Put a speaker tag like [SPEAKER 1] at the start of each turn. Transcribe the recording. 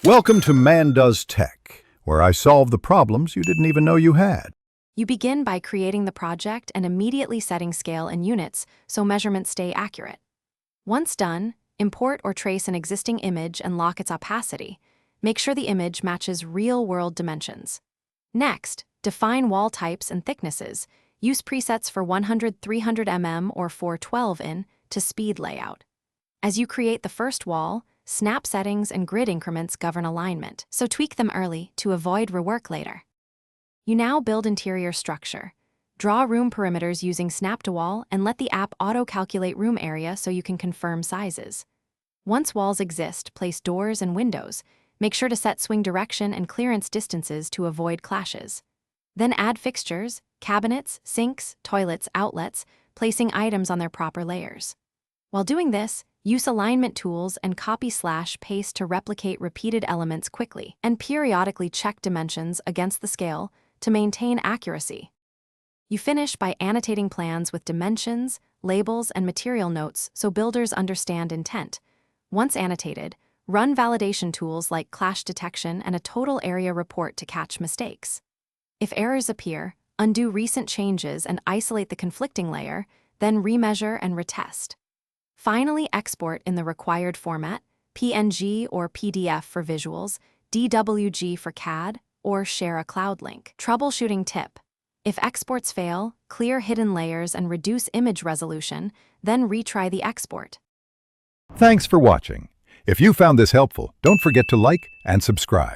[SPEAKER 1] Welcome to Man Does Tech, where I solve the problems you didn't even know you had.
[SPEAKER 2] You begin by creating the project and immediately setting scale in units so measurements stay accurate. Once done, import or trace an existing image and lock its opacity. Make sure the image matches real-world dimensions. Next, define wall types and thicknesses. Use presets for 100, 300 mm or 412 in to speed layout. As you create the first wall, snap settings and grid increments govern alignment, so tweak them early to avoid rework later. You now build interior structure. Draw room perimeters using Snap to Wall and let the app auto-calculate room area so you can confirm sizes. Once walls exist, place doors and windows. Make sure to set swing direction and clearance distances to avoid clashes. Then add fixtures, cabinets, sinks, toilets, outlets, placing items on their proper layers. While doing this, use alignment tools and copy/paste to replicate repeated elements quickly, and periodically check dimensions against the scale to maintain accuracy. You finish by annotating plans with dimensions, labels, and material notes so builders understand intent. Once annotated, run validation tools like clash detection and a total area report to catch mistakes. If errors appear, undo recent changes and isolate the conflicting layer, then remeasure and retest. Finally, export in the required format, PNG or PDF for visuals, DWG for CAD, or share a cloud link. Troubleshooting tip: if exports fail, clear hidden layers and reduce image resolution, then retry the export.
[SPEAKER 1] Thanks for watching. If you found this helpful, don't forget to like and subscribe.